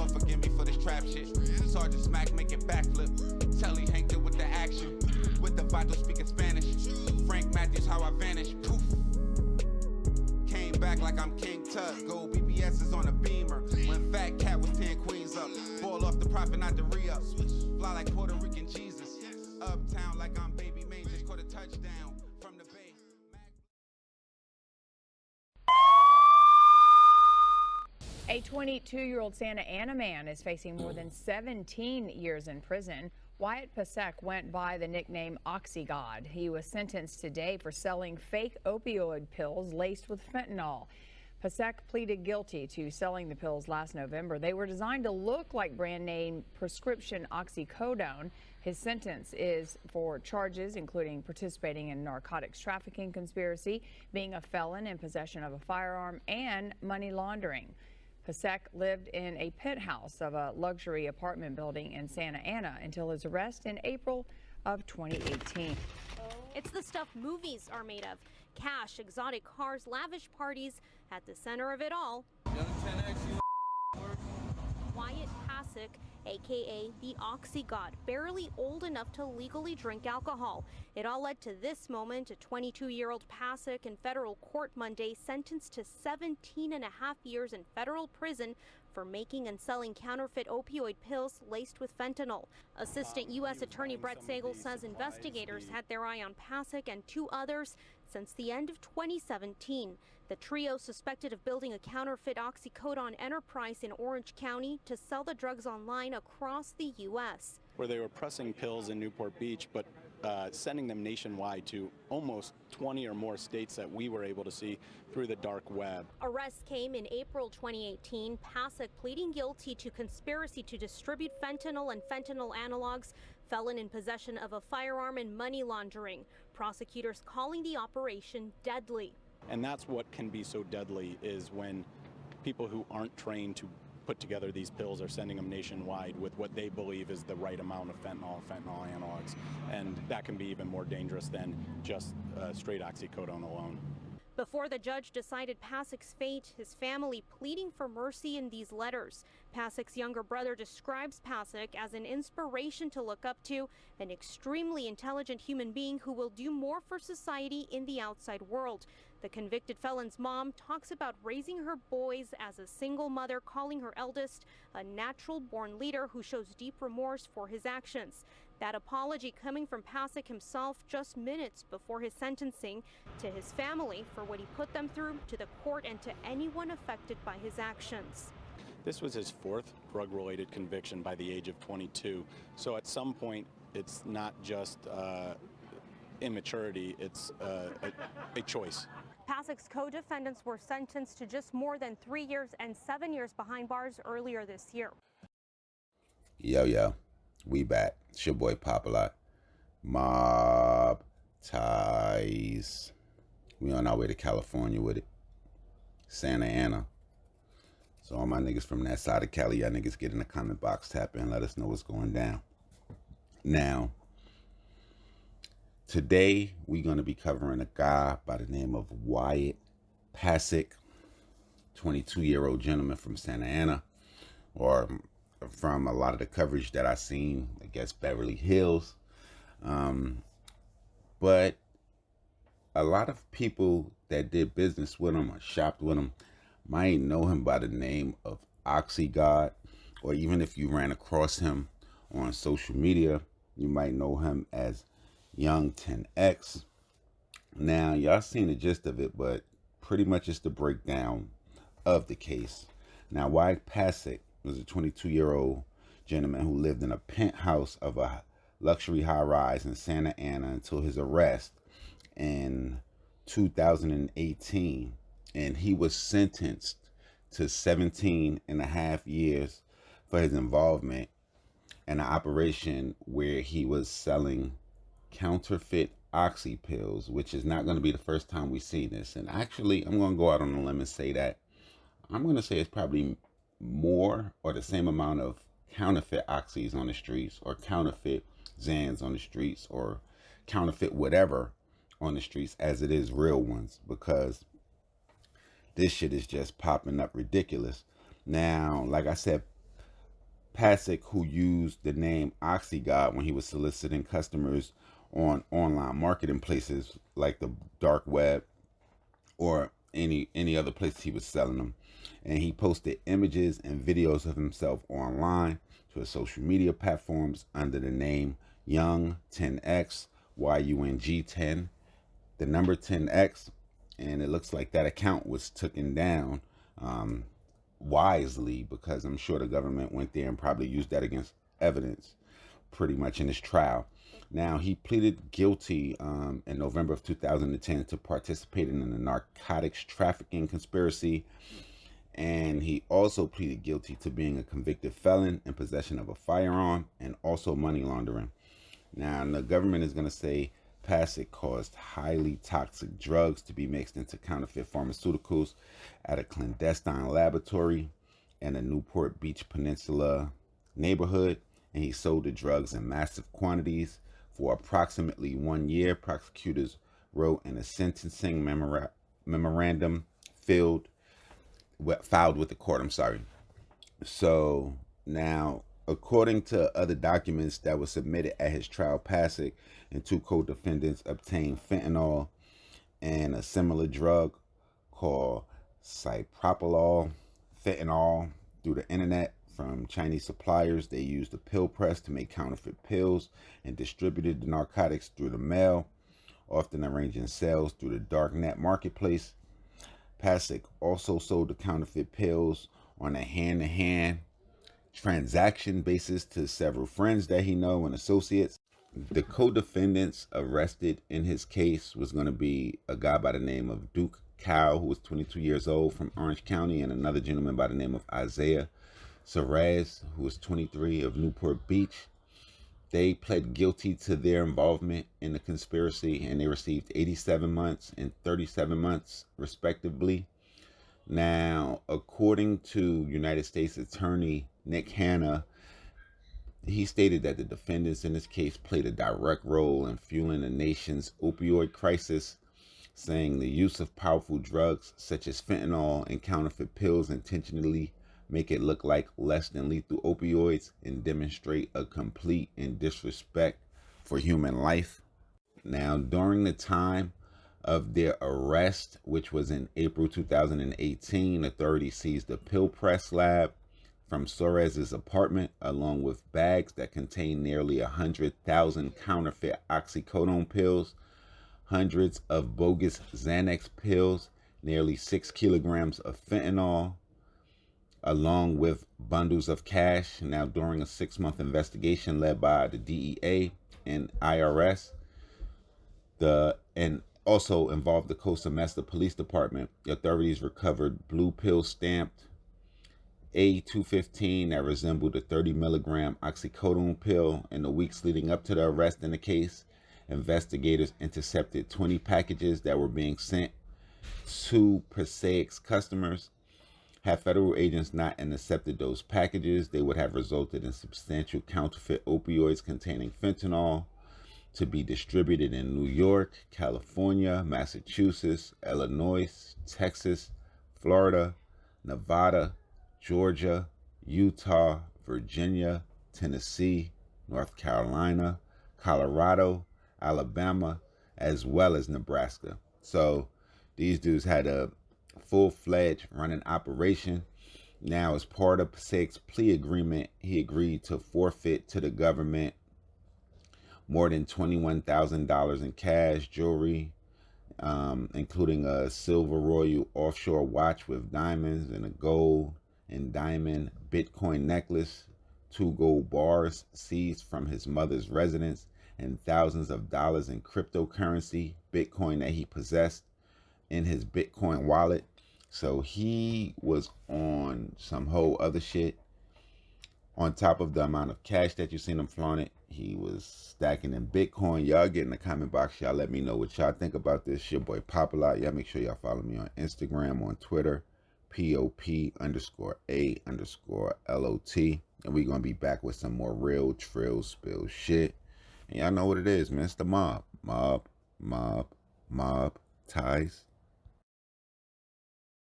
Lord forgive me for this trap shit. Sergeant Smack make it backflip. Telly Hank did with the action. With the vital speaking Spanish. Frank Matthews, how I vanish. Poof. Came back like I'm King Tut. Gold BBS is on a beamer. When Fat Cat was 10 queens up. Ball off the profit, not the re-up. Fly like Puerto Rican Jesus. Uptown like I'm Baby May. Just caught a touchdown from the bay. A 22-year-old Santa Ana man is facing more than 17 years in prison. Wyatt Pasek went by the nickname Oxygod. He was sentenced today for selling fake opioid pills laced with fentanyl. Pasek pleaded guilty to selling the pills last November. They were designed to look like brand name prescription oxycodone. His sentence is for charges including participating in narcotics trafficking conspiracy, being a felon in possession of a firearm, and money laundering. Pasek lived in a penthouse of a luxury apartment building in Santa Ana until his arrest in April of 2018. It's the stuff movies are made of. Cash, exotic cars, lavish parties. At the center of it all, Wyatt Pasek, aka the Oxygod, barely old enough to legally drink alcohol. It all led to this moment. A 22-year-old Pasek in federal court Monday sentenced to 17 and a half years in federal prison for making and selling counterfeit opioid pills laced with fentanyl. Assistant U.S. Attorney Brett Sagel says investigators had their eye on Pasek and two others since the end of 2017. The trio suspected of building a counterfeit oxycodone enterprise in Orange County to sell the drugs online across the U.S. Where they were pressing pills in Newport Beach, but sending them nationwide to almost 20 or more states that we were able to see through the dark web. Arrests came in April 2018, Pasek pleading guilty to conspiracy to distribute fentanyl and fentanyl analogs, felon in possession of a firearm, and money laundering. Prosecutors calling the operation deadly. And that's what can be so deadly, is when people who aren't trained to put together these pills are sending them nationwide with what they believe is the right amount of fentanyl analogs. And that can be even more dangerous than just straight oxycodone alone. Before the judge decided Pasek's fate, his family pleading for mercy in these letters. Pasek's younger brother describes Pasek as an inspiration to look up to, an extremely intelligent human being who will do more for society in the outside world. The convicted felon's mom talks about raising her boys as a single mother, calling her eldest a natural-born leader who shows deep remorse for his actions. That apology coming from Pasek himself just minutes before his sentencing, to his family for what he put them through, to the court, and to anyone affected by his actions. This was his fourth drug-related conviction by the age of 22. So at some point, it's not just immaturity, it's a choice. Pasek's co-defendants were sentenced to just more than 3 years and 7 years behind bars earlier this year. Yo, we back. It's your boy Popalot. Mobb ties. We on our way to California with it. Santa Ana. So all my niggas from that side of Cali, y'all niggas get in the comment box, tap in, let us know what's going down. Now, today we're going to be covering a guy by the name of Wyatt Pasek, 22-year-old gentleman from Santa Ana, or from a lot of the coverage that I seen, I guess Beverly Hills. But a lot of people that did business with him or shopped with him might know him by the name of Oxygod, or even if you ran across him on social media, you might know him as Young 10X. Now, y'all seen the gist of it, but pretty much it's the breakdown of the case. Now, Wyatt Pasek was a 22-year-old gentleman who lived in a penthouse of a luxury high-rise in Santa Ana until his arrest in 2018. And he was sentenced to 17 and a half years for his involvement in an operation where he was selling counterfeit oxy pills, which is not going to be the first time we've seen this. And actually, I'm going to go out on a limb and say that I'm going to say it's probably more or the same amount of counterfeit oxys on the streets, or counterfeit Zans on the streets, or counterfeit whatever on the streets as it is real ones, because this shit is just popping up ridiculous. Now, like I said, Pasek, who used the name Oxygod when he was soliciting customers on online marketing places like the dark web or any other place he was selling them. And he posted images and videos of himself online to his social media platforms under the name Young 10X, YUNG10, the number 10X. And it looks like that account was taken down wisely, because I'm sure the government went there and probably used that against evidence pretty much in his trial. Now, he pleaded guilty in November of 2010 to participating in a narcotics trafficking conspiracy, and he also pleaded guilty to being a convicted felon in possession of a firearm and also money laundering. Now, the government is going to say Pasek caused highly toxic drugs to be mixed into counterfeit pharmaceuticals at a clandestine laboratory in a Newport Beach Peninsula neighborhood, and he sold the drugs in massive quantities for approximately 1 year. Prosecutors wrote in a sentencing memorandum filed with the court. So now, according to other documents that were submitted at his trial, Pasek and two co-defendants obtained fentanyl and a similar drug called Popalot, fentanyl, through the internet from Chinese suppliers. They used a pill press to make counterfeit pills and distributed the narcotics through the mail, often arranging sales through the darknet marketplace. Pasek also sold the counterfeit pills on a hand-to-hand transaction basis to several friends that he know and associates. The co-defendants arrested in his case was going to be a guy by the name of Duke Cow, who was 22 years old, from Orange County, and another gentleman by the name of Isaiah Serraz, who was 23, of Newport Beach. They pled guilty to their involvement in the conspiracy, and they received 87 months and 37 months, respectively. Now, according to United States Attorney Nick Hanna, he stated that the defendants in this case played a direct role in fueling the nation's opioid crisis, saying the use of powerful drugs such as fentanyl and counterfeit pills intentionally make it look like less than lethal opioids and demonstrate a complete and disrespect for human life. Now, during the time of their arrest, which was in April 2018, authorities seized a pill press lab from Suarez's apartment, along with bags that contained nearly 100,000 counterfeit oxycodone pills, hundreds of bogus Xanax pills, nearly 6 kilograms of fentanyl, along with bundles of cash. Now, during a 6-month investigation led by the DEA and IRS, and also involved the Costa Mesa Police Department, the authorities recovered blue pill stamped A215 that resembled a 30 milligram oxycodone pill. In the weeks leading up to the arrest in the case, investigators intercepted 20 packages that were being sent to Pasek's customers. Had federal agents not intercepted those packages, they would have resulted in substantial counterfeit opioids containing fentanyl to be distributed in New York, California, Massachusetts, Illinois, Texas, Florida, Nevada, Georgia, Utah, Virginia, Tennessee, North Carolina, Colorado, Alabama, as well as Nebraska. So these dudes had a full-fledged running operation. Now, as part of Pasek's plea agreement, he agreed to forfeit to the government more than $21,000 in cash, jewelry, including a silver royal offshore watch with diamonds and a gold and diamond Bitcoin necklace, 2 gold bars seized from his mother's residence, and thousands of dollars in cryptocurrency, Bitcoin, that he possessed in his Bitcoin wallet. So he was on some whole other shit. On top of the amount of cash that you seen him flaunted, he was stacking in Bitcoin. Y'all get in the comment box. Y'all let me know what y'all think about this. Your boy Popalot. Y'all make sure y'all follow me on Instagram, on Twitter, POP_A_LOT. And we're going to be back with some more real trill spill shit. And y'all know what it is, man. It's the mob. Mob ties.